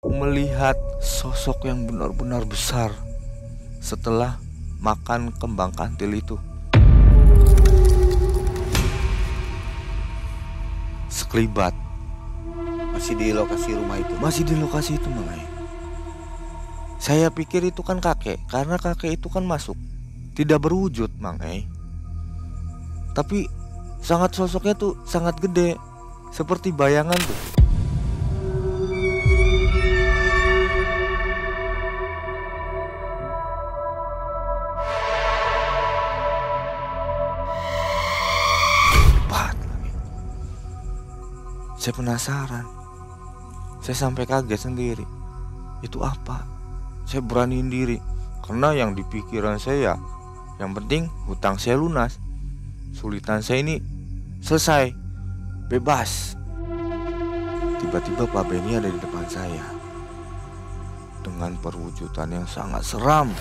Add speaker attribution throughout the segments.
Speaker 1: melihat sosok yang benar-benar besar setelah makan kembang kantil itu. Sekelibat.
Speaker 2: Masih di lokasi rumah itu?
Speaker 1: Masih di lokasi itu, Mang. Saya pikir itu kan kakek, karena kakek itu kan masuk tidak berwujud, Mang. Tapi sangat sosoknya tuh sangat gede, seperti bayangan tuh. Cepat lagi. Saya penasaran. Saya sampai kaget sendiri. Itu apa? Saya beraniin diri, karena yang di pikiran saya, yang penting hutang saya lunas, sulitan saya ini selesai, bebas. Tiba-tiba Pak Benny ada di depan saya dengan perwujudan yang sangat seram,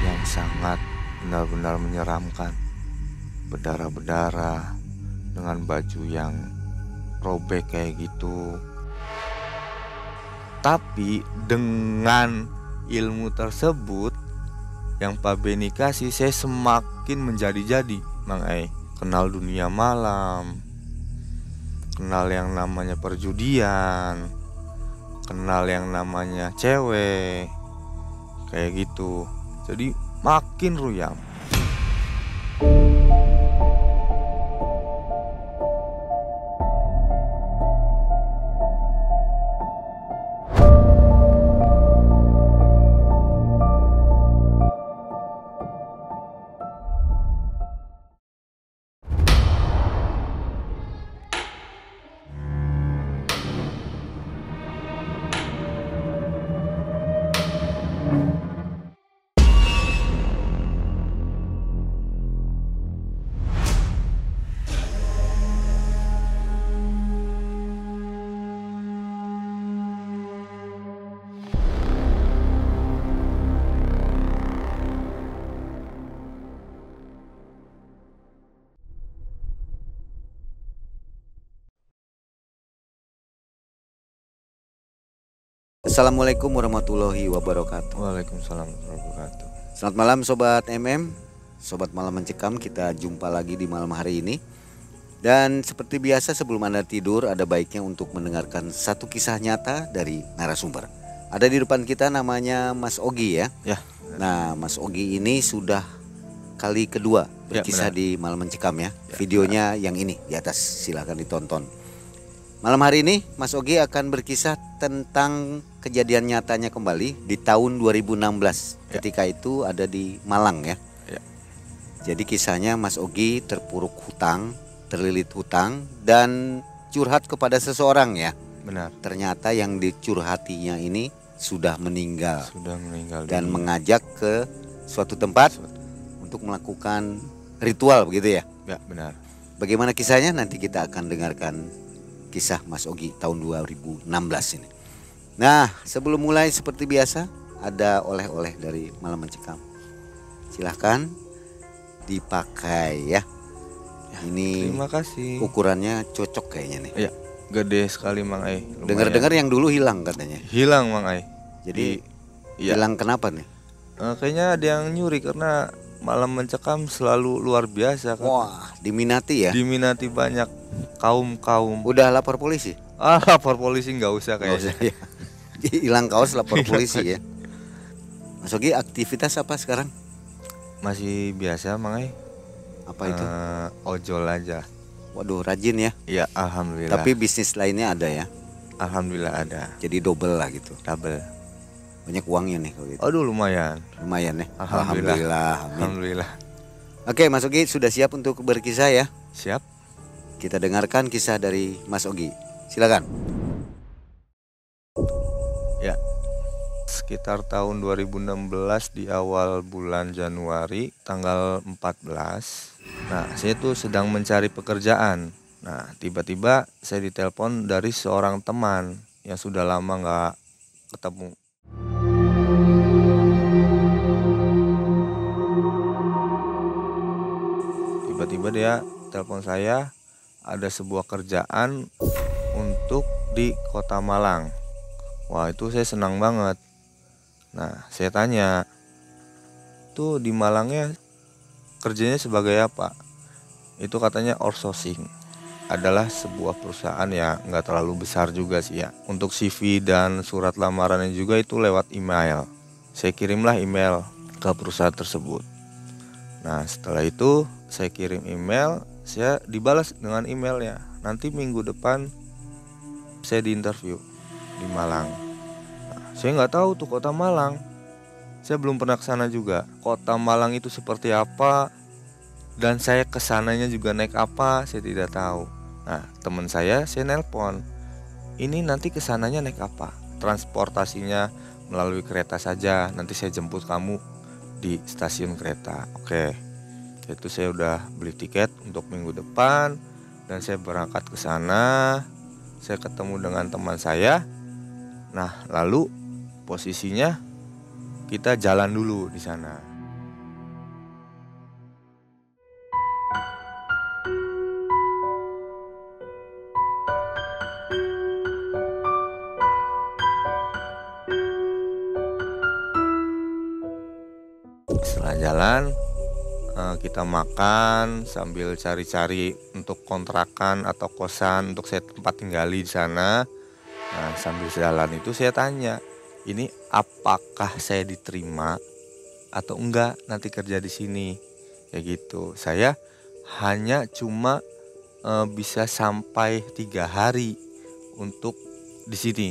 Speaker 1: yang sangat benar-benar menyeramkan. Berdarah-berdarah, dengan baju yang robek kayak gitu. Tapi dengan ilmu tersebut yang Pak Benny kasih, saya semakin menjadi-jadi, Mang Ai. Kenal dunia malam, kenal yang namanya perjudian, kenal yang namanya cewek, kayak gitu. Jadi makin ruyam.
Speaker 2: Assalamualaikum warahmatullahi wabarakatuh.
Speaker 1: Waalaikumsalam warahmatullahi wabarakatuh.
Speaker 2: Selamat malam Sobat Sobat Malam Mencekam. Kita jumpa lagi di malam hari ini. Dan seperti biasa sebelum Anda tidur, ada baiknya untuk mendengarkan satu kisah nyata dari narasumber. Ada di depan kita namanya Mas Ogi ya.
Speaker 1: Ya.
Speaker 2: Nah, Mas Ogi ini sudah kali kedua berkisah di Malam Mencekam ya. Videonya yang ini di atas, silahkan ditonton. Malam hari ini Mas Ogi akan berkisah tentang kejadian nyatanya kembali di tahun 2016. Ketika itu ada di Malang ya. Jadi kisahnya Mas Ogi terpuruk hutang, terlilit hutang, dan curhat kepada seseorang ya.
Speaker 1: Benar.
Speaker 2: Ternyata yang dicurhatinya ini sudah meninggal. Dan mengajak ke suatu tempat untuk melakukan ritual begitu ya.
Speaker 1: Ya, benar.
Speaker 2: Bagaimana kisahnya nanti kita akan dengarkan kisah Mas Ogi tahun 2016 ini. Nah, sebelum mulai seperti biasa ada oleh-oleh dari Malam Mencekam. Silahkan dipakai ya. Ini
Speaker 1: terima kasih.
Speaker 2: Ukurannya cocok kayaknya nih.
Speaker 1: Iya, gede sekali Mang Ai.
Speaker 2: Dengar-dengar yang dulu hilang katanya.
Speaker 1: Hilang Mang Ai.
Speaker 2: Jadi hilang kenapa nih?
Speaker 1: Kayaknya ada yang nyuri karena Malam Mencekam selalu luar biasa kan.
Speaker 2: Wah, diminati ya.
Speaker 1: Diminati banyak kaum.
Speaker 2: Udah lapor polisi?
Speaker 1: Lapor polisi nggak usah kayaknya.
Speaker 2: Ya. Hilang kaos lapor polisi ya. Mas Ogi aktivitas apa sekarang?
Speaker 1: Masih biasa Mang Ai.
Speaker 2: Apa itu?
Speaker 1: Ojol aja.
Speaker 2: Waduh, rajin ya.
Speaker 1: Iya, alhamdulillah.
Speaker 2: Tapi bisnis lainnya ada ya?
Speaker 1: Alhamdulillah ada.
Speaker 2: Jadi double lah gitu.
Speaker 1: Double.
Speaker 2: Banyak uangnya nih kalau gitu.
Speaker 1: Aduh, lumayan.
Speaker 2: Lumayan ya.
Speaker 1: Alhamdulillah.
Speaker 2: Amin.
Speaker 1: Alhamdulillah.
Speaker 2: Oke, Mas Ogi sudah siap untuk berkisah ya?
Speaker 1: Siap.
Speaker 2: Kita dengarkan kisah dari Mas Ogi. Silakan.
Speaker 1: Ya. Sekitar tahun 2016 di awal bulan Januari tanggal 14. Nah, saya tuh sedang mencari pekerjaan. Nah, tiba-tiba saya ditelepon dari seorang teman yang sudah lama nggak ketemu. Tiba-tiba dia telepon saya, ada sebuah kerjaan untuk di kota Malang. Wah, itu saya senang banget. Nah, saya tanya, tuh di Malangnya kerjanya sebagai apa? Itu katanya outsourcing. Adalah sebuah perusahaan ya nggak terlalu besar juga sih ya. Untuk CV dan surat lamarannya juga itu lewat email. Saya kirimlah email ke perusahaan tersebut. Nah, setelah itu saya kirim email, saya dibalas dengan emailnya. Nanti minggu depan saya diinterview di Malang. Nah, saya nggak tahu tuh kota Malang. Saya belum pernah ke sana juga. Kota Malang itu seperti apa dan saya kesananya juga naik apa, saya tidak tahu. Nah, teman saya nelpon. Ini nanti kesananya naik apa? Transportasinya melalui kereta saja. Nanti saya jemput kamu di stasiun kereta. Oke. Itu saya udah beli tiket untuk minggu depan dan saya berangkat ke sana. Saya ketemu dengan teman saya. Nah, lalu posisinya kita jalan dulu di sana. Setelah jalan, kita makan sambil cari-cari untuk kontrakan atau kosan untuk saya tempat tinggali di sana. Nah, sambil jalan itu saya tanya, ini apakah saya diterima atau enggak nanti kerja di sini? Kayak gitu. Saya hanya cuma bisa sampai 3 hari untuk di sini.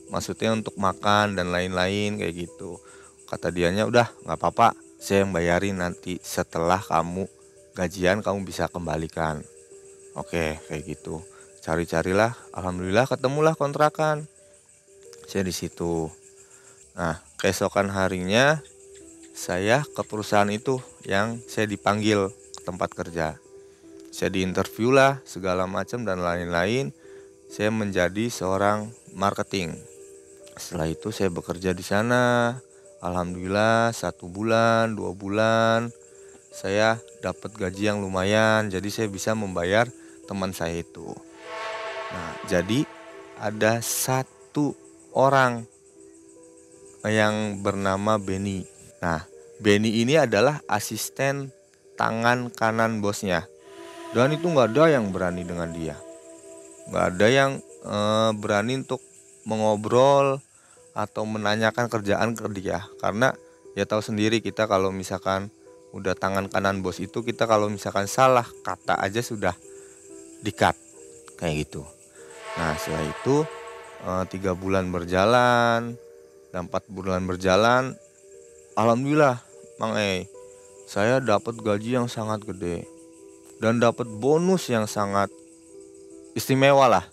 Speaker 1: Maksudnya untuk makan dan lain-lain kayak gitu. Kata dianya udah nggak apa-apa, saya yang bayarin nanti setelah kamu gajian kamu bisa kembalikan. Oke, kayak gitu. Cari-carilah, alhamdulillah ketemulah kontrakan. Saya di situ. Nah, keesokan harinya saya ke perusahaan itu yang saya dipanggil ke tempat kerja. Saya diinterview lah segala macam dan lain-lain. Saya menjadi seorang marketing. Setelah itu saya bekerja di sana. Alhamdulillah 1 bulan, 2 bulan saya dapat gaji yang lumayan. Jadi saya bisa membayar teman saya itu. Nah, jadi ada satu orang yang bernama Benny. Nah, Benny ini adalah asisten tangan kanan bosnya. Dan itu nggak ada yang berani dengan dia. Nggak ada yang berani untuk mengobrol atau menanyakan kerjaan ke dia. Karena ya tahu sendiri kita kalau misalkan udah tangan kanan bos itu, kita kalau misalkan salah kata aja sudah di-cut kayak gitu. Nah, setelah itu 3 bulan berjalan dan 4 bulan berjalan, alhamdulillah Mang saya dapat gaji yang sangat gede dan dapat bonus yang sangat istimewa lah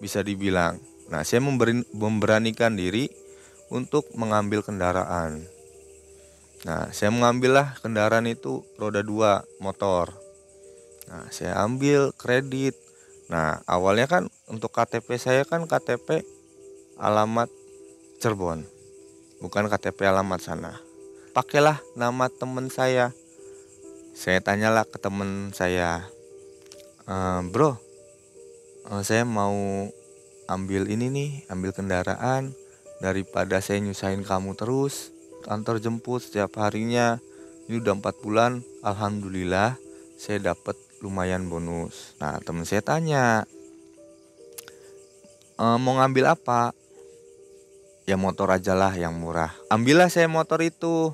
Speaker 1: bisa dibilang. Nah, saya memberanikan diri untuk mengambil kendaraan. Nah, saya mengambillah kendaraan itu roda 2 motor. Nah, saya ambil kredit. Nah, awalnya kan untuk KTP saya kan KTP alamat Cirebon, bukan KTP alamat sana. Pakailah nama teman saya. Saya tanyalah ke teman saya, bro, saya mau ambil ini nih, ambil kendaraan daripada saya nyusahin kamu terus antar jemput setiap harinya. Ini udah 4 bulan, alhamdulillah saya dapat lumayan bonus. Nah, teman saya tanya, mau ngambil apa? Ya motor aja lah yang murah. Ambillah saya motor itu.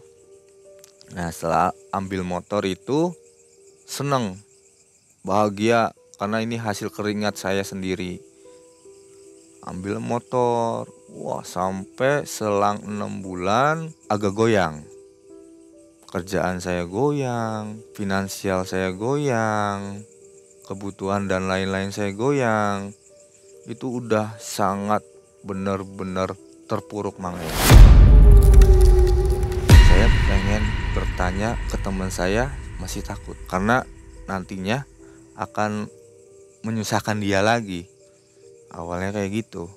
Speaker 1: Nah, setelah ambil motor itu seneng, bahagia karena ini hasil keringat saya sendiri. Ambil motor, wah sampai selang 6 bulan agak goyang. Kerjaan saya goyang, finansial saya goyang, kebutuhan dan lain-lain saya goyang. Itu udah sangat benar-benar terpuruk Mang. Saya pengen bertanya ke teman saya, masih takut karena nantinya akan menyusahkan dia lagi. Awalnya kayak gitu.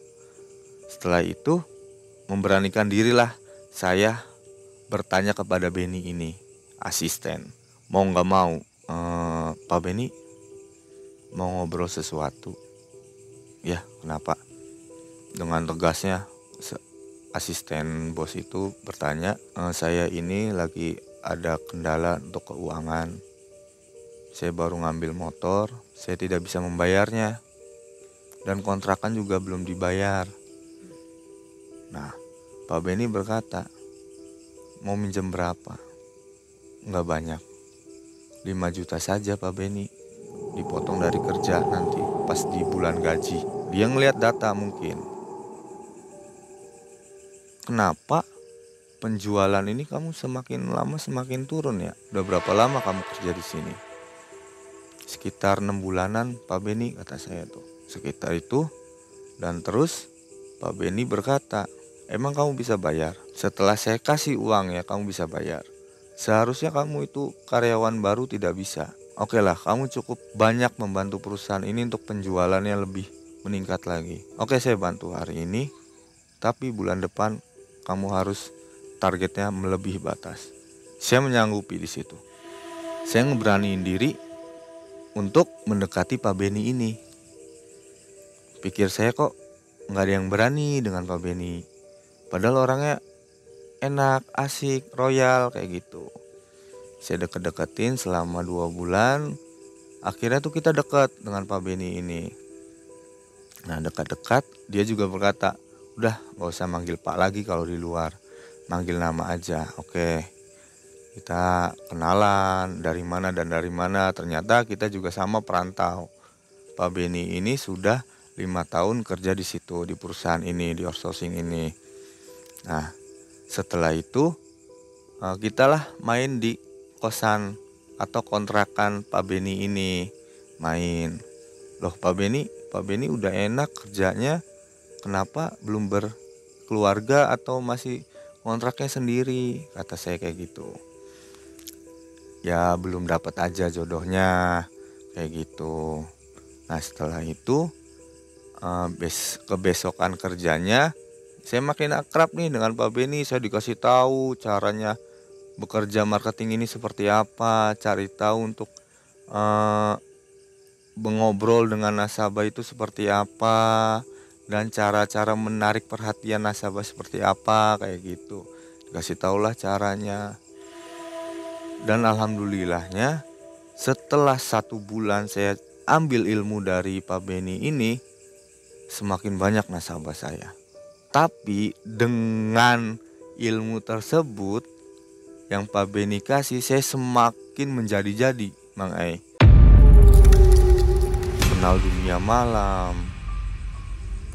Speaker 1: Setelah itu memberanikan dirilah saya bertanya kepada Benny ini, asisten. Mau gak mau, Pak Benny mau ngobrol sesuatu. Ya, kenapa? Dengan tegasnya asisten bos itu bertanya, saya ini lagi ada kendala untuk keuangan. Saya baru ngambil motor, saya tidak bisa membayarnya. Dan kontrakan juga belum dibayar. Nah, Pak Beni berkata, mau minjem berapa? Nggak banyak, 5 juta saja Pak Beni. Dipotong dari kerja nanti pas di bulan gaji. Dia ngelihat data mungkin. Kenapa penjualan ini kamu semakin lama semakin turun ya? Udah berapa lama kamu kerja di sini? Sekitar 6 bulanan Pak Beni, kata saya tuh. Sekitar itu. Dan terus Pak Beni berkata, emang kamu bisa bayar? Setelah saya kasih uang ya kamu bisa bayar. Seharusnya kamu itu karyawan baru tidak bisa. Oke lah, kamu cukup banyak membantu perusahaan ini untuk penjualannya lebih meningkat lagi. Oke, saya bantu hari ini, tapi bulan depan kamu harus targetnya melebihi batas. Saya menyanggupi di situ. Saya ngeberaniin diri untuk mendekati Pak Beni ini. Pikir saya kok nggak ada yang berani dengan Pak Beni. Padahal orangnya enak, asik, royal kayak gitu. Saya deket-deketin selama 2 bulan. Akhirnya tuh kita dekat dengan Pak Beni ini. Nah, dekat-dekat dia juga berkata, udah gak usah manggil Pak lagi kalau di luar. Manggil nama aja. Oke, kita kenalan dari mana dan dari mana. Ternyata kita juga sama perantau. Pak Beni ini sudah 5 tahun kerja di situ, di perusahaan ini, di outsourcing ini. Nah, setelah itu kita lah main di kosan atau kontrakan Pak Beni ini. Main. Loh Pak Beni udah enak kerjanya, kenapa belum berkeluarga atau masih kontraknya sendiri? Kata saya kayak gitu. Ya belum dapat aja jodohnya, kayak gitu. Nah setelah itu kebesokan kerjanya saya makin akrab nih dengan Pak Beni. Saya dikasih tahu caranya bekerja marketing ini seperti apa, cari tahu untuk mengobrol dengan nasabah itu seperti apa, dan cara-cara menarik perhatian nasabah seperti apa, kayak gitu. Dikasih tahulah caranya. Dan alhamdulillahnya setelah 1 bulan saya ambil ilmu dari Pak Beni ini, semakin banyak nasabah saya. Tapi dengan ilmu tersebut yang Pak Beni kasih, saya semakin menjadi-jadi, Mang Ai. Kenal dunia malam,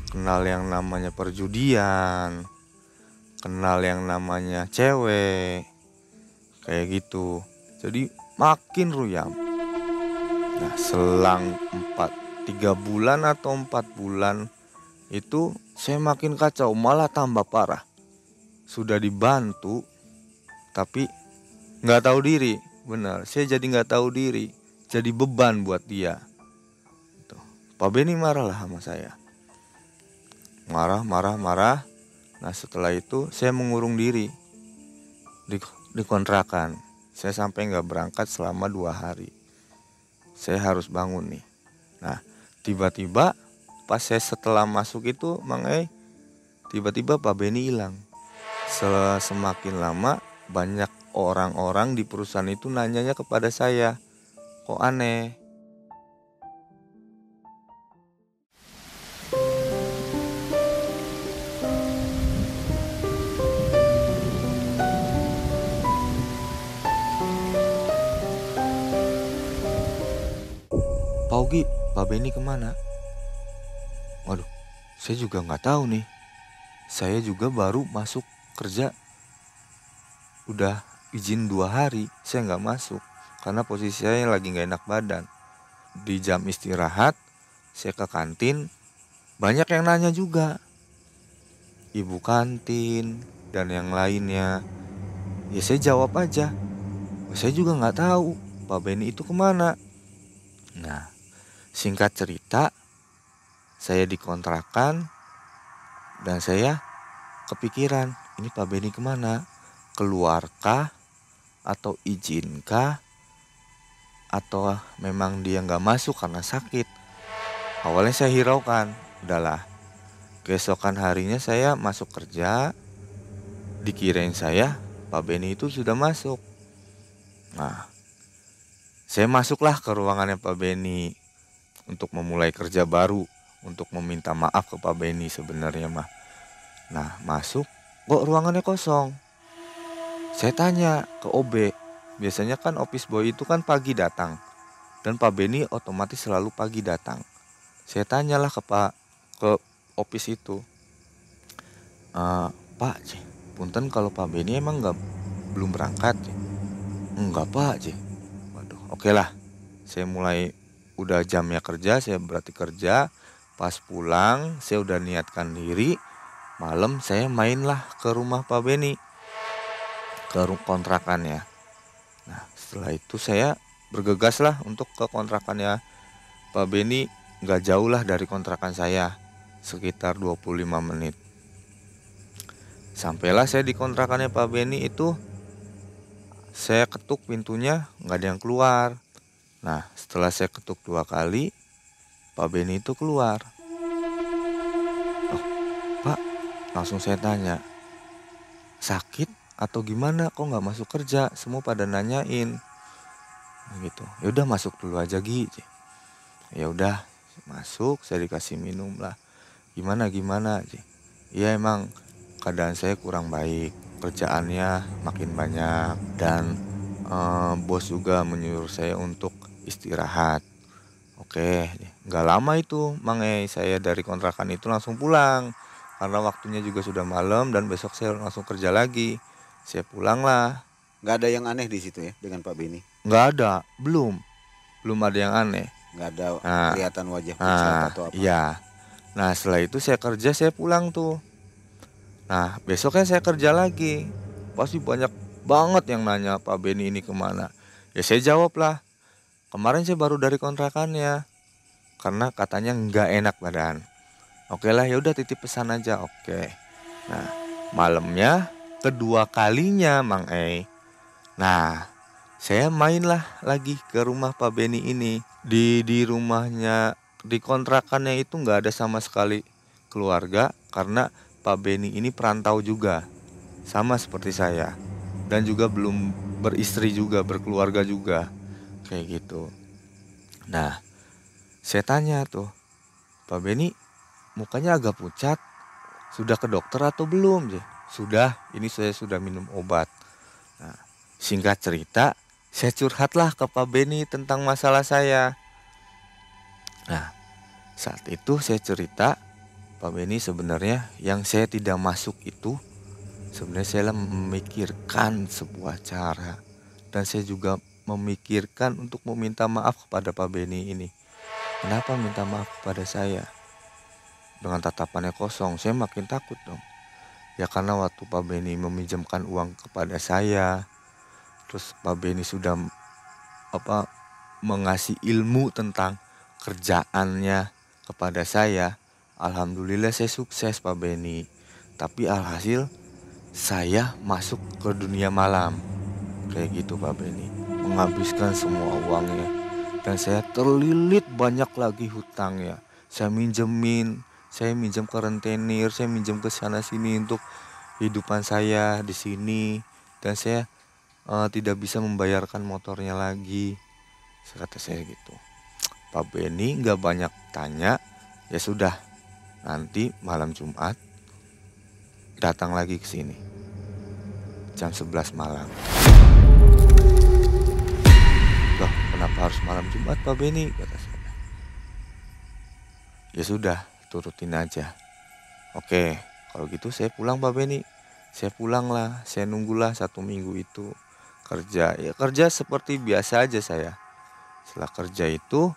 Speaker 1: kenal yang namanya perjudian, kenal yang namanya cewek, kayak gitu. Jadi makin ruyam. Nah selang 3 bulan atau 4 bulan itu saya makin kacau, malah tambah parah. Sudah dibantu tapi nggak tahu diri. Benar, saya jadi nggak tahu diri, jadi beban buat dia. Tuh. Pak Beni marah lah sama saya, marah. Nah setelah itu saya mengurung diri di kontrakan. Saya sampai nggak berangkat selama 2 hari. Saya harus bangun nih. Nah tiba-tiba pas saya setelah masuk itu, Mang E, tiba-tiba Pak Beni hilang. Semakin lama banyak orang-orang di perusahaan itu nanyanya kepada saya, kok aneh. Pak Ogi, Pak Beni kemana? Waduh, saya juga nggak tahu nih. Saya juga baru masuk kerja, udah izin 2 hari, saya nggak masuk karena posisi saya lagi nggak enak badan. Di jam istirahat, saya ke kantin, banyak yang nanya juga, ibu kantin dan yang lainnya. Ya saya jawab aja, saya juga nggak tahu Pak Beni itu kemana. Nah, singkat cerita, saya dikontrakan dan saya kepikiran, ini Pak Beni kemana? Keluarkah? Atau izinkah? Atau memang dia nggak masuk karena sakit? Awalnya saya hiraukan, udahlah Keesokan harinya saya masuk kerja, dikirain saya Pak Beni itu sudah masuk. Nah, saya masuklah ke ruangannya Pak Beni untuk memulai kerja baru, untuk meminta maaf ke Pak Beni sebenarnya mah. Nah, masuk, kok ruangannya kosong. Saya tanya ke OB, biasanya kan office boy itu kan pagi datang, dan Pak Beni otomatis selalu pagi datang. Saya tanyalah ke office itu, Pak, punten kalau Pak Beni emang belum berangkat? Enggak Pak, waduh, oke lah. Saya mulai udah jamnya kerja, saya berarti kerja. Pas pulang, saya udah niatkan diri. Malam saya mainlah ke rumah Pak Beni, ke kontrakannya. Nah, setelah itu saya bergegas lah untuk ke kontrakannya Pak Beni. Nggak jauh lah dari kontrakan saya, sekitar 25 menit. Sampailah saya di kontrakannya Pak Beni itu. Saya ketuk pintunya, nggak ada yang keluar. Nah, setelah saya ketuk 2 kali, Pak Beni itu keluar. Oh, Pak, langsung saya tanya, sakit atau gimana? Kok nggak masuk kerja? Semua pada nanyain. Gitu. Ya udah masuk dulu aja Gi. Ya udah masuk, saya dikasih minum lah. Gimana? Ya emang keadaan saya kurang baik, kerjaannya makin banyak, dan bos juga menyuruh saya untuk istirahat. Oke, nggak lama itu Mang saya dari kontrakan itu langsung pulang, karena waktunya juga sudah malam dan besok saya langsung kerja lagi. Saya pulang lah.
Speaker 2: Nggak ada yang aneh di situ ya dengan Pak Beni?
Speaker 1: Nggak ada, belum ada yang aneh.
Speaker 2: Nggak ada
Speaker 1: Nah,
Speaker 2: kelihatan wajah pucat atau apa?
Speaker 1: Iya. Nah, setelah itu saya kerja, saya pulang tuh. Nah, besoknya saya kerja lagi. Pasti banyak banget yang nanya Pak Beni ini kemana. Ya saya jawab lah, kemarin saya baru dari kontrakannya, karena katanya nggak enak badan. Oke lah, ya udah titip pesan aja. Oke. Nah, malamnya kedua kalinya Mang Nah, saya mainlah lagi ke rumah Pak Beni ini. Di rumahnya, di kontrakannya itu nggak ada sama sekali keluarga, karena Pak Beni ini perantau juga, sama seperti saya, dan juga belum beristri juga, berkeluarga juga, kayak gitu. Nah, saya tanya tuh, Pak Beni mukanya agak pucat, sudah ke dokter atau belum? Sudah, ini saya sudah minum obat. Nah, singkat cerita, saya curhatlah ke Pak Beni tentang masalah saya. Nah, saat itu saya cerita, Pak Beni sebenarnya yang saya tidak masuk itu, sebenarnya saya memikirkan sebuah cara, dan saya juga memikirkan untuk meminta maaf kepada Pak Beni ini. Kenapa minta maaf kepada saya? Dengan tatapannya kosong, saya makin takut dong. Ya karena waktu Pak Beni meminjamkan uang kepada saya, terus Pak Beni sudah mengasih ilmu tentang kerjaannya kepada saya. Alhamdulillah saya sukses Pak Beni. Tapi alhasil saya masuk ke dunia malam. Kayak gitu Pak Beni. Menghabiskan semua uangnya. Dan saya terlilit banyak lagi hutangnya. Saya minjem ke rentenir, saya minjem ke sana sini untuk kehidupan saya di sini. Dan saya tidak bisa membayarkan motornya lagi. Kata saya gitu. Pak Beni nggak banyak tanya. Ya sudah, nanti malam Jumat datang lagi ke sini jam 11 malam. Loh, kenapa harus malam Jumat Pak Beni? Kata saya. Ya sudah, turutin aja. Oke, kalau gitu saya pulang Pak Beni. Saya pulang lah, saya nunggulah 1 minggu itu kerja. Ya kerja seperti biasa aja saya. Setelah kerja itu,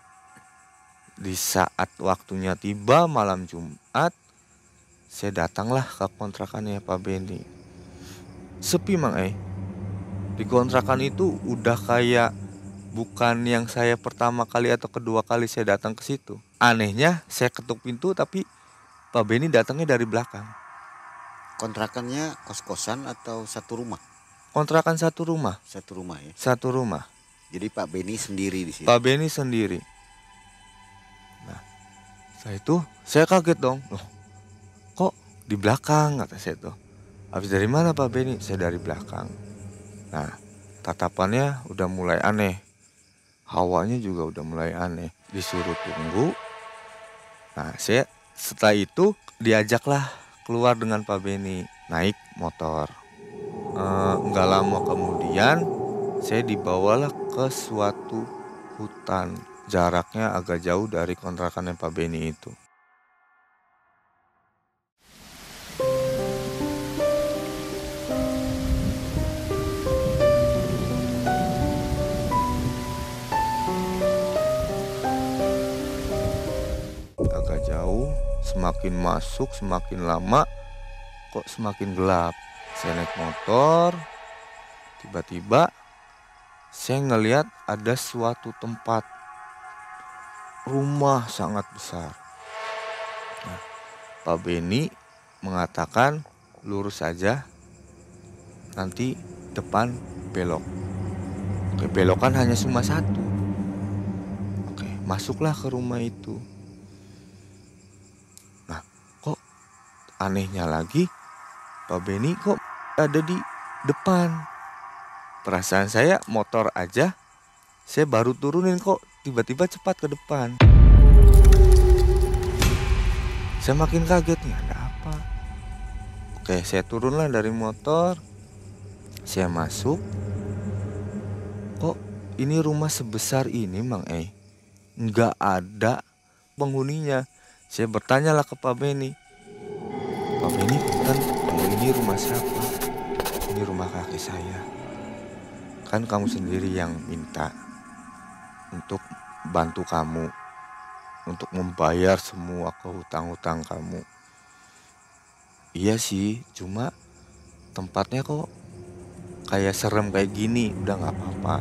Speaker 1: di saat waktunya tiba malam Jumat, saya datanglah ke kontrakannya Pak Beni. Sepi Mang Di kontrakan itu udah kayak bukan yang saya pertama kali atau kedua kali saya datang ke situ. Anehnya saya ketuk pintu tapi Pak Beni datangnya dari belakang.
Speaker 2: Kontrakannya kos-kosan atau satu rumah?
Speaker 1: Kontrakan satu rumah.
Speaker 2: Satu rumah ya.
Speaker 1: Satu rumah.
Speaker 2: Jadi Pak Beni sendiri di sini.
Speaker 1: Pak Beni sendiri. Nah, setelah itu saya kaget dong. Loh, Di belakang, kata saya tuh. Habis dari mana Pak Beni? Saya dari belakang. Nah, tatapannya udah mulai aneh. Hawanya juga udah mulai aneh. Disuruh tunggu. Nah, saya setelah itu diajaklah keluar dengan Pak Beni naik motor. Nggak lama kemudian saya dibawalah ke suatu hutan. Jaraknya agak jauh dari kontrakannya Pak Beni itu. Agak jauh, semakin masuk semakin lama kok semakin gelap. Saya naik motor, tiba-tiba saya ngelihat ada suatu tempat rumah sangat besar. Nah, Pak Beni mengatakan lurus saja, nanti depan belok. Oke, belokan hanya cuma satu. Oke, masuklah ke rumah itu. Nah, kok anehnya lagi, Pak Beni kok ada di depan. Perasaan saya motor aja, saya baru turunin kok tiba-tiba cepat ke depan. Saya makin kaget nih, ada apa? Oke, saya turunlah dari motor. Saya masuk. Kok ini rumah sebesar ini Mang nggak ada penghuninya. Saya bertanyalah ke Pak Beni. Pak Beni, kan ini rumah siapa? Ini rumah kakek saya. Kan kamu sendiri yang minta untuk bantu kamu, untuk membayar semua hutang-hutang kamu. Iya sih, cuma tempatnya kok kayak serem kayak gini. Udah gak apa-apa,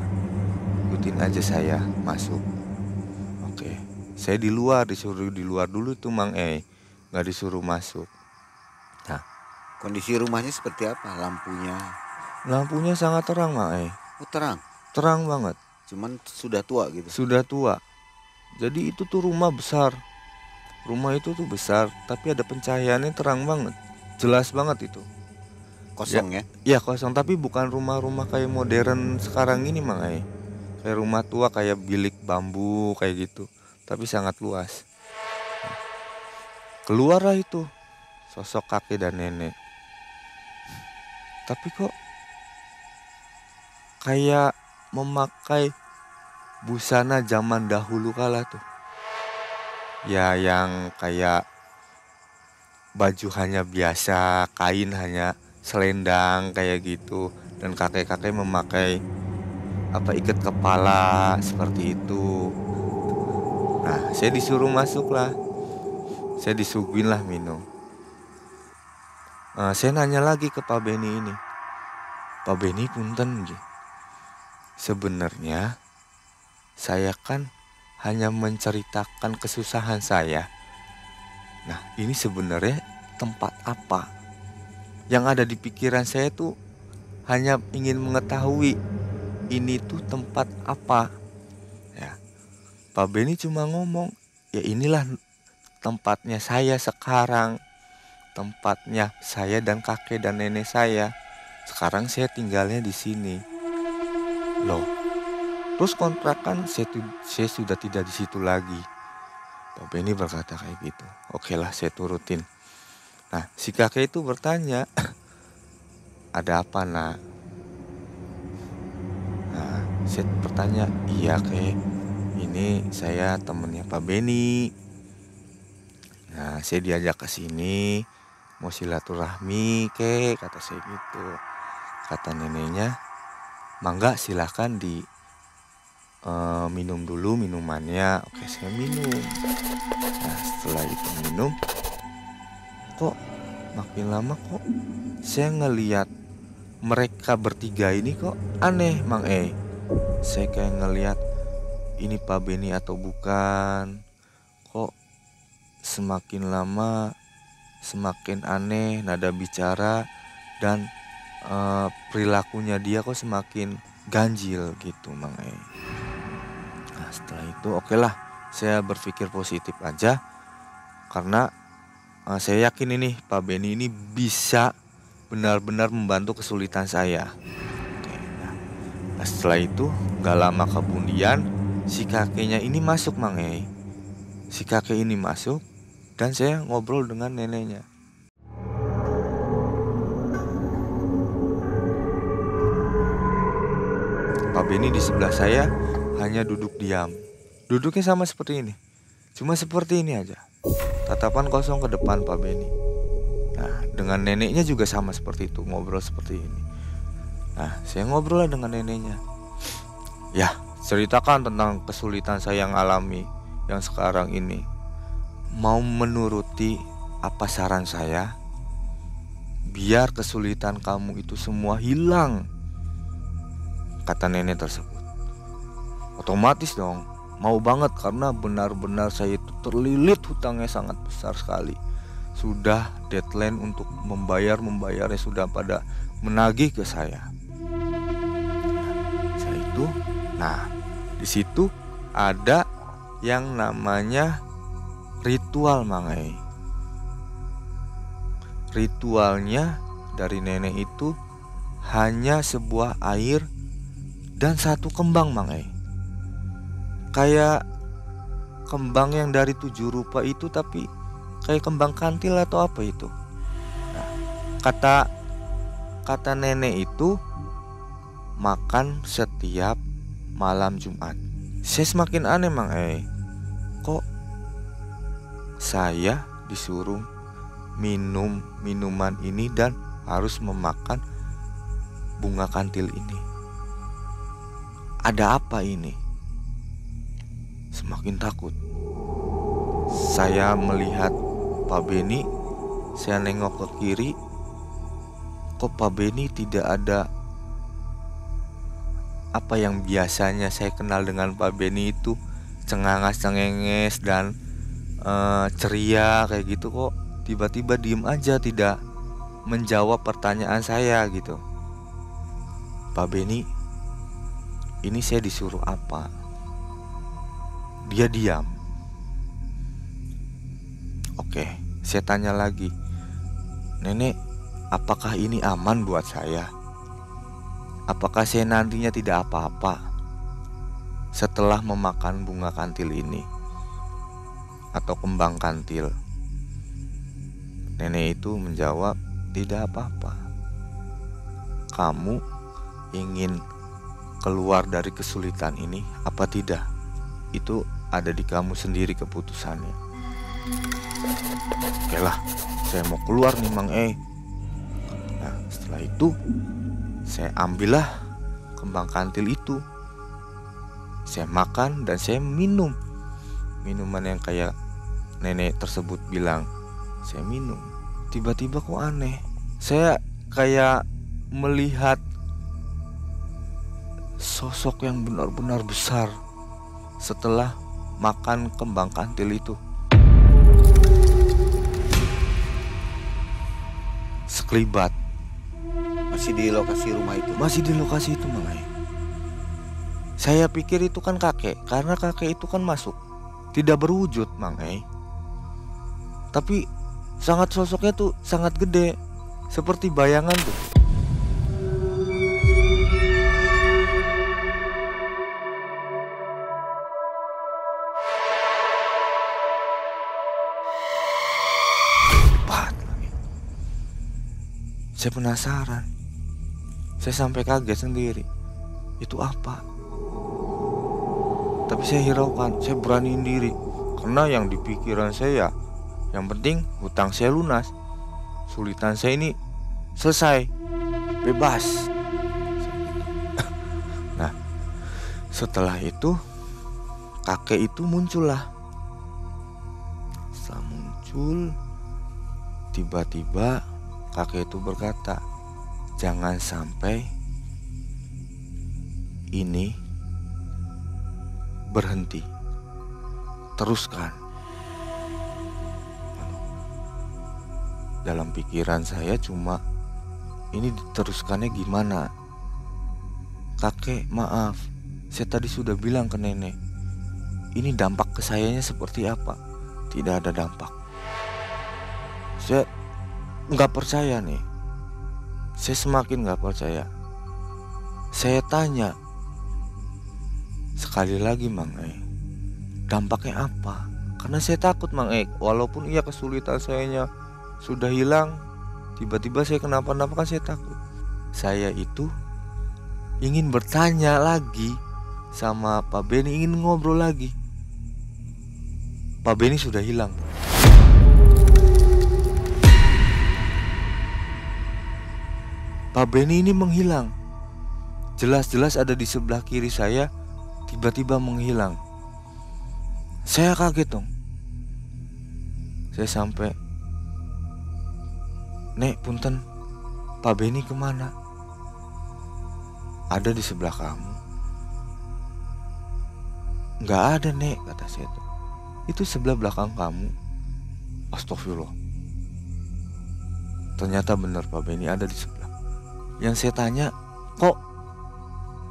Speaker 1: ikutin aja saya masuk. Oke, saya di luar, disuruh di luar dulu tuh Mang gak disuruh masuk. Nah,
Speaker 2: Kondisi rumahnya seperti apa?
Speaker 1: lampunya sangat terang Mang
Speaker 2: Oh, terang.
Speaker 1: Terang banget.
Speaker 2: Cuman sudah tua gitu.
Speaker 1: Sudah tua. Jadi itu tuh rumah besar. Rumah itu tuh besar, tapi ada pencahayaannya terang banget. Jelas banget itu.
Speaker 2: Kosong ya?
Speaker 1: Ya kosong, tapi bukan rumah-rumah kayak modern sekarang ini Mang Kayak rumah tua kayak bilik bambu kayak gitu, tapi sangat luas. Keluarlah itu sosok kakek dan nenek. Tapi kok kayak memakai busana zaman dahulu kala tuh. Ya yang kayak baju hanya biasa, kain hanya selendang kayak gitu, dan kakek-kakek memakai ikat kepala seperti itu. Nah, saya disuruh masuk lah. Saya disuguhin lah minum. Saya nanya lagi ke Pak Beni ini. Pak Beni punten, sebenarnya saya kan hanya menceritakan kesusahan saya. Nah, ini sebenarnya tempat apa? Yang ada di pikiran saya tuh hanya ingin mengetahui ini tuh tempat apa. Ya, Pak Beni cuma ngomong, ya inilah tempatnya saya sekarang. Tempatnya saya dan kakek dan nenek saya. Sekarang saya tinggalnya di sini. Loh, terus kontrakan saya sudah tidak di situ lagi. Pak Beni berkata kayak gitu. Oke lah, saya turutin. Nah, si kakek itu bertanya, ada apa nak? Nah, saya bertanya, iya kek, ini saya temennya Pak Beni. Nah, saya diajak ke sini mau silaturahmi kek, kata saya gitu. Kata neneknya, mangga silahkan di minum dulu minumannya. Oke, saya minum. Nah, setelah itu minum, kok makin lama kok saya ngeliat mereka bertiga ini kok aneh Mang Saya kayak ngeliat ini Pak Beni atau bukan. Kok semakin lama semakin aneh nada bicara dan perilakunya dia kok semakin ganjil gitu Mang Nah, setelah itu oke lah, saya berpikir positif aja karena Saya yakin ini Pak Beni ini bisa benar-benar membantu kesulitan saya. Oke, nah, setelah itu gak lama kemudian si kakeknya ini masuk Mang E. Si kakek ini masuk dan saya ngobrol dengan neneknya. Pak Beni di sebelah saya hanya duduk diam. Duduknya sama seperti ini. Cuma seperti ini aja. Tatapan kosong ke depan Pak Beni. Nah, dengan neneknya juga sama seperti itu, ngobrol seperti ini. Nah, saya ngobrol lah dengan neneknya. Ya, ceritakan tentang kesulitan saya yang alami yang sekarang ini. Mau menuruti apa saran saya? Biar kesulitan kamu itu semua hilang, kata nenek tersebut. Otomatis dong, mau banget karena benar-benar saya itu terlilit hutangnya sangat besar sekali. Sudah deadline untuk membayarnya sudah pada menagih ke saya. Saya itu, nah di situ ada yang namanya ritual Mang E. Ritualnya dari nenek itu hanya sebuah air dan satu kembang Mang E. Kayak kembang yang dari 7 rupa itu, tapi kayak kembang kantil atau apa itu. Nah, kata nenek itu makan setiap malam Jumat. Saya semakin aneh Mang E. Kok saya disuruh minum minuman ini dan harus memakan bunga kantil ini? Ada apa ini? Semakin takut. Saya melihat Pak Beni, saya nengok ke kiri. Kok Pak Beni tidak ada apa yang biasanya saya kenal dengan Pak Beni itu, cengangas-cengenges dan ceria kayak gitu, kok tiba-tiba diem aja, tidak menjawab pertanyaan saya gitu. Pak Beni, ini saya disuruh apa? Dia diam. Oke, saya tanya lagi. Nenek, apakah ini aman buat saya? Apakah saya nantinya tidak apa-apa setelah memakan bunga kantil ini atau kembang kantil? Nenek itu menjawab, tidak apa-apa. Kamu ingin keluar dari kesulitan ini apa tidak? Itu ada di kamu sendiri keputusannya. Oke lah, saya mau keluar nih Mang E. Nah, setelah itu saya ambillah kembang kantil itu. Saya makan dan saya minum minuman yang kayak nenek tersebut bilang. Saya minum. Tiba-tiba kok aneh. Saya kayak melihat sosok yang benar-benar besar setelah makan kembang kantil itu. Sekelibat.
Speaker 2: Masih di lokasi rumah itu?
Speaker 1: Masih di lokasi itu Mang E. Saya pikir itu kan kakek, karena kakek itu kan masuk tidak berwujud Mang E. Tapi sosoknya tuh sangat gede, seperti bayangan tuh. Saya penasaran. Saya sampai kaget sendiri. Itu apa? Tapi saya hiraukan, saya beraniin diri. Karena yang di pikiran saya, yang penting hutang saya lunas. Sulitan saya ini selesai, bebas. Nah, setelah itu kakek itu muncullah. Setelah muncul, tiba-tiba kakek itu berkata, jangan sampai ini berhenti, teruskan. Dalam pikiran saya cuma, ini diteruskannya gimana? Kakek, maaf, saya tadi sudah bilang ke nenek, ini dampak ke sayanya seperti apa? Tidak ada dampak. Saya nggak percaya nih. Saya semakin nggak percaya. Saya tanya sekali lagi, Mang dampaknya apa? Karena saya takut, Mang walaupun iya kesulitan sayanya sudah hilang, tiba-tiba saya kenapa-napa kan saya takut. Saya itu ingin bertanya lagi sama Pak Beni, ingin ngobrol lagi. Pak Beni sudah hilang. Pak Beni ini menghilang. Jelas-jelas ada di sebelah kiri saya, tiba-tiba menghilang. Saya kaget dong. Saya sampai, "Nek, punten, Pak Beni kemana?" "Ada di sebelah kamu." "Nggak ada, Nek," kata saya tuh. "Itu sebelah belakang kamu." Astagfirullah. Ternyata benar Pak Beni ada di sebelah. Yang saya tanya, kok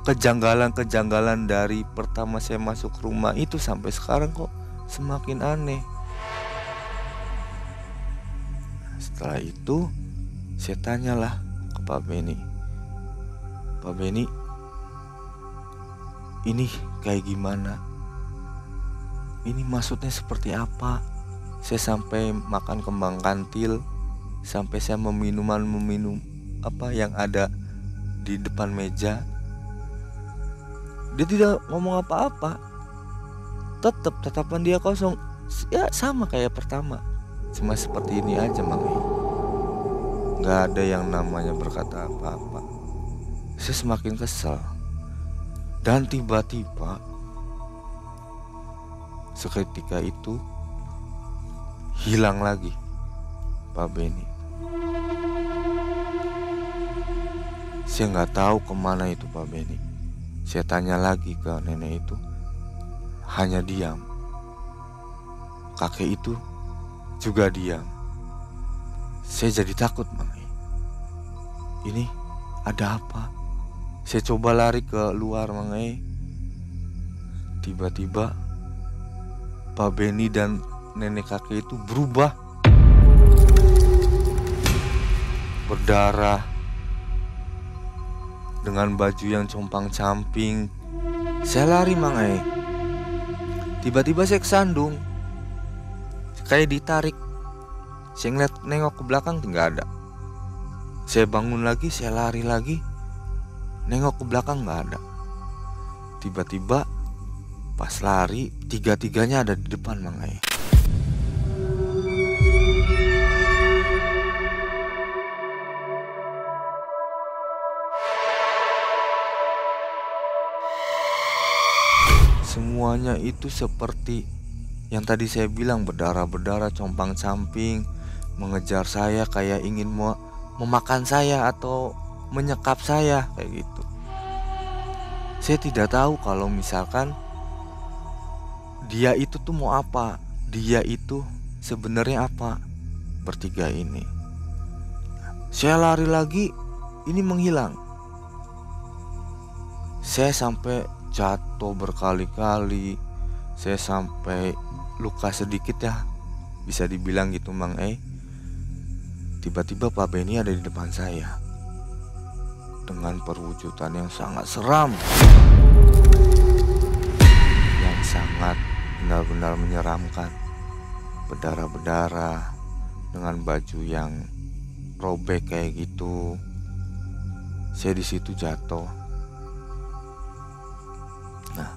Speaker 1: kejanggalan-kejanggalan dari pertama saya masuk rumah itu sampai sekarang kok semakin aneh. Setelah itu saya tanyalah ke Pak Beni, "Pak Beni, ini kayak gimana? Ini maksudnya seperti apa? Saya sampai makan kembang kantil, sampai saya meminum apa yang ada di depan meja." Dia tidak ngomong apa-apa. Tatapan dia kosong. Ya sama kayak pertama. Cuma seperti ini aja, Mang. Gak ada yang namanya berkata apa-apa. Saya semakin kesal. Dan tiba-tiba seketika itu hilang lagi Pak Beni. Saya nggak tahu kemana itu Pak Beni. Saya tanya lagi ke nenek itu, hanya diam. Kakek itu juga diam. Saya jadi takut, Mang. Ini ada apa? Saya coba lari ke luar, Mang. Tiba-tiba Pak Beni dan nenek kakek itu berubah, berdarah, dengan baju yang compang-camping. Saya lari, Mang. Tiba-tiba saya kesandung, kayak ditarik. Saya nengok ke belakang, nggak ada. Saya bangun lagi, saya lari lagi, nengok ke belakang, nggak ada. Tiba-tiba pas lari, tiga-tiganya ada di depan, Mang. Semuanya itu seperti yang tadi saya bilang, berdarah-berdarah, compang-camping, mengejar saya kayak ingin memakan saya atau menyekap saya kayak gitu. Saya tidak tahu kalau misalkan dia itu tuh mau apa, dia itu sebenarnya apa. Bertiga ini. Saya lari lagi, ini menghilang. Saya sampai jatuh berkali-kali. Saya sampai luka sedikit ya, bisa dibilang gitu, Mang. Tiba-tiba Pak Beni ada di depan saya dengan perwujudan yang sangat seram, yang sangat benar-benar menyeramkan. Berdarah-berdarah, dengan baju yang robek kayak gitu. Saya di situ jatuh. Nah,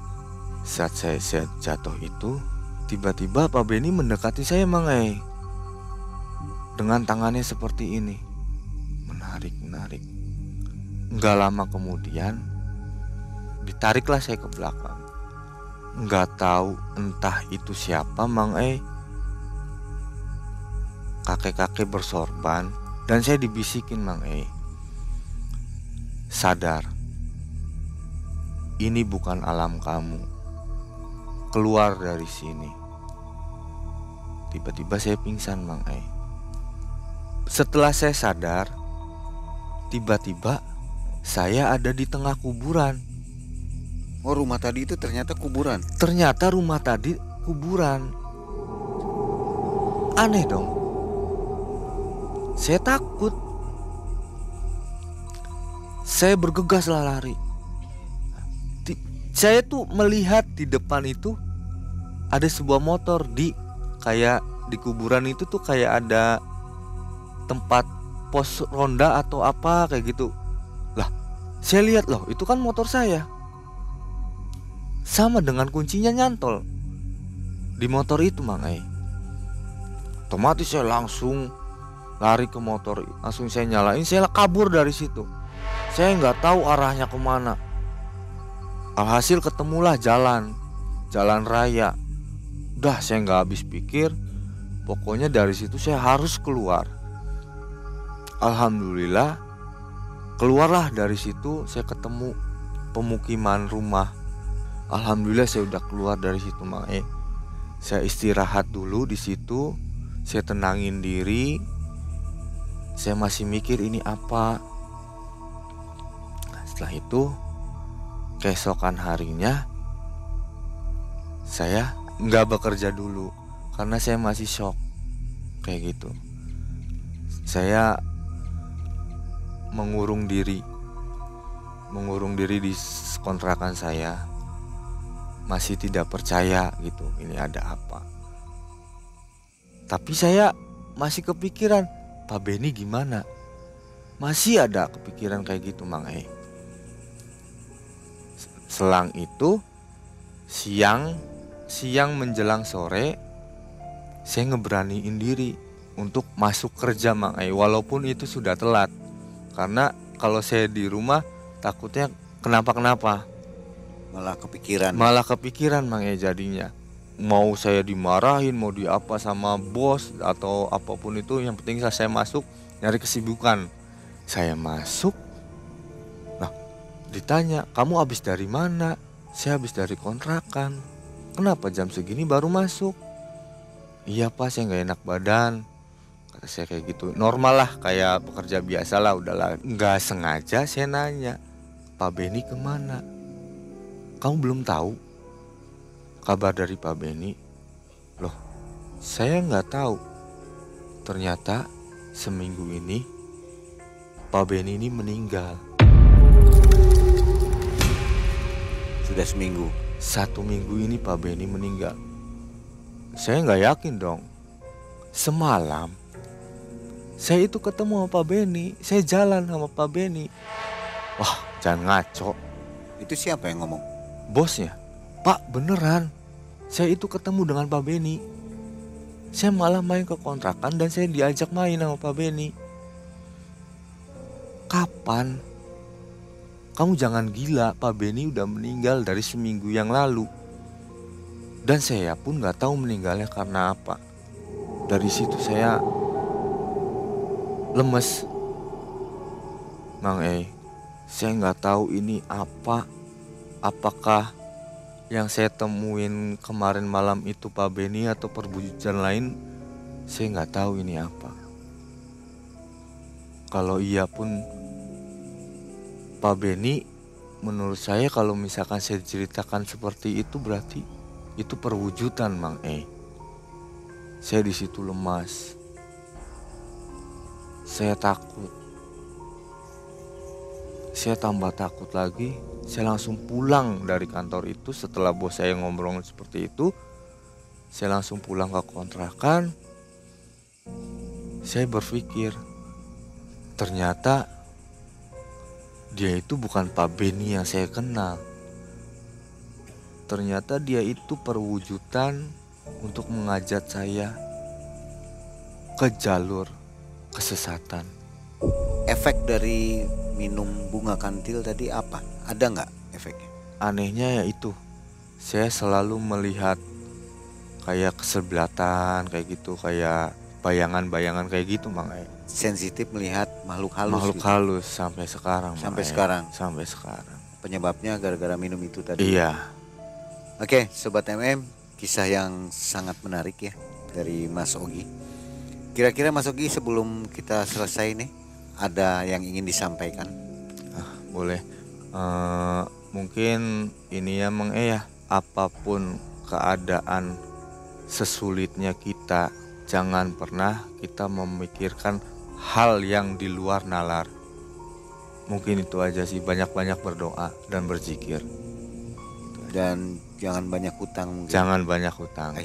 Speaker 1: saat saya jatuh itu, tiba-tiba Pak Beni mendekati saya, Mang. Dengan tangannya seperti ini, menarik. Nggak lama kemudian ditariklah saya ke belakang. Nggak tahu entah itu siapa, Mang. Kakek-kakek bersorban, dan saya dibisikin, Mang. Sadar, ini bukan alam kamu. Keluar dari sini. Tiba-tiba saya pingsan, Mang. Setelah saya sadar, tiba-tiba saya ada di tengah kuburan.
Speaker 2: Oh, rumah tadi itu ternyata kuburan.
Speaker 1: Ternyata rumah tadi kuburan. Aneh dong. Saya takut. Saya bergegas lah lari. Saya tuh melihat di depan itu ada sebuah motor kayak di kuburan itu tuh kayak ada tempat pos ronda atau apa kayak gitu. Lah, saya lihat loh, itu kan motor saya. Sama dengan kuncinya nyantol di motor itu, Mang Ai. Otomatis saya langsung lari ke motor, langsung saya nyalain, saya kabur dari situ. Saya nggak tahu arahnya kemana. Alhasil ketemulah jalan raya. Udah, saya nggak habis pikir. Pokoknya dari situ saya harus keluar. Alhamdulillah, keluarlah dari situ. Saya ketemu pemukiman rumah. Alhamdulillah saya udah keluar dari situ, Mang. Saya istirahat dulu di situ. Saya tenangin diri. Saya masih mikir ini apa. Setelah itu, keesokan harinya saya nggak bekerja dulu karena saya masih shock kayak gitu. Saya mengurung diri di kontrakan saya, masih tidak percaya gitu ini ada apa. Tapi saya masih kepikiran Pak Beni gimana, masih ada kepikiran kayak gitu, Mang. Selang itu siang menjelang sore saya ngeberaniin diri untuk masuk kerja, Mang. Walaupun itu sudah telat. Karena kalau saya di rumah takutnya kenapa-kenapa.
Speaker 2: Malah kepikiran.
Speaker 1: Mang, jadinya. Mau saya dimarahin, mau di apa sama bos atau apapun itu, yang penting saya masuk nyari kesibukan. Saya masuk. Nah, ditanya, "Kamu habis dari mana?" "Saya habis dari kontrakan." "Kenapa jam segini baru masuk?" "Iya Pak, saya gak enak badan," kata saya kayak gitu. Normal lah, kayak pekerja biasa lah, udahlah. Gak sengaja saya nanya, "Pak Beni kemana? Kamu belum tahu kabar dari Pak Beni?" "Loh, saya gak tahu. Ternyata seminggu ini Pak Beni ini meninggal."
Speaker 2: Sudah seminggu.
Speaker 1: 1 minggu ini Pak Beni meninggal. Saya nggak yakin dong. Semalam saya itu ketemu sama Pak Beni, saya jalan sama Pak Beni. Wah, jangan ngaco.
Speaker 2: Itu siapa yang ngomong?
Speaker 1: Bosnya. "Pak, beneran, saya itu ketemu dengan Pak Beni. Saya malah main ke kontrakan dan saya diajak main sama Pak Beni." "Kapan? Kamu jangan gila, Pak Beni udah meninggal dari seminggu yang lalu. Dan saya pun gak tahu meninggalnya karena apa." Dari situ saya lemes, Mang. Saya gak tahu ini apa. Apakah yang saya temuin kemarin malam itu Pak Beni atau perwujudan lain? Saya gak tahu ini apa. Kalau iya pun Pak Beni, menurut saya kalau misalkan saya ceritakan seperti itu berarti itu perwujudan, Mang. Saya di situ lemas. Saya takut. Saya tambah takut lagi. Saya langsung pulang dari kantor itu setelah bos saya ngomong seperti itu. Saya langsung pulang ke kontrakan. Saya berpikir, ternyata dia itu bukan Pak Beni yang saya kenal. Ternyata dia itu perwujudan untuk mengajak saya ke jalur kesesatan.
Speaker 2: Efek dari minum bunga kantil tadi apa? Ada nggak efeknya?
Speaker 1: Anehnya ya itu, saya selalu melihat kayak kesebelatan kayak gitu, kayak bayangan-bayangan kayak gitu, Mang.
Speaker 2: Sensitif melihat makhluk halus.
Speaker 1: Makhluk
Speaker 2: gitu.
Speaker 1: halus sampai sekarang,
Speaker 2: Sampai
Speaker 1: Mang.
Speaker 2: sekarang.
Speaker 1: Sampai sekarang.
Speaker 2: Penyebabnya gara-gara minum itu tadi.
Speaker 1: Iya.
Speaker 2: Oke, Sobat MM, kisah yang sangat menarik ya dari Mas Ogi. Kira-kira Mas Ogi sebelum kita selesai nih, ada yang ingin disampaikan?
Speaker 1: Boleh. Mungkin ini ya, Mang, ya, apapun keadaan sesulitnya kita, jangan pernah kita memikirkan hal yang di luar nalar. Mungkin itu aja sih, banyak-banyak berdoa dan berzikir.
Speaker 2: Dan jangan banyak hutang mungkin.
Speaker 1: Jangan banyak hutang.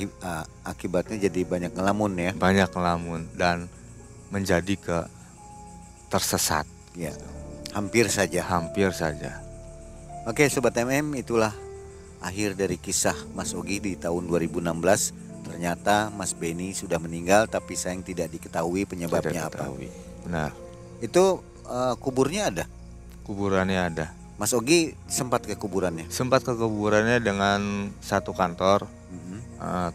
Speaker 2: Akibatnya jadi banyak ngelamun ya.
Speaker 1: Banyak ngelamun dan menjadi tersesat.
Speaker 2: Ya, hampir saja.
Speaker 1: Hampir saja.
Speaker 2: Oke Sobat MM, itulah akhir dari kisah Mas Ogi di tahun 2016. Ternyata Mas Beni sudah meninggal, tapi sayang tidak diketahui penyebabnya apa.
Speaker 1: Benar.
Speaker 2: Itu kuburnya ada?
Speaker 1: Kuburannya ada.
Speaker 2: Mas Ogi sempat ke kuburannya?
Speaker 1: Sempat ke kuburannya dengan satu kantor.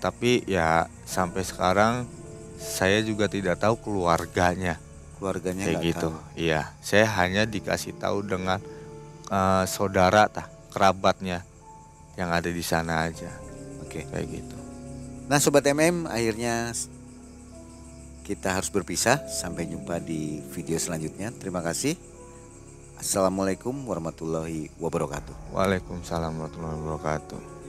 Speaker 1: Tapi ya sampai sekarang saya juga tidak tahu keluarganya.
Speaker 2: Keluarganya
Speaker 1: kayak gitu.
Speaker 2: Tahu.
Speaker 1: Iya, saya hanya dikasih tahu dengan saudara kerabatnya yang ada di sana aja.
Speaker 2: Oke.
Speaker 1: Kayak gitu.
Speaker 2: Nah Sobat MM, akhirnya kita harus berpisah. Sampai jumpa di video selanjutnya. Terima kasih. Assalamualaikum warahmatullahi wabarakatuh.
Speaker 1: Waalaikumsalam warahmatullahi wabarakatuh.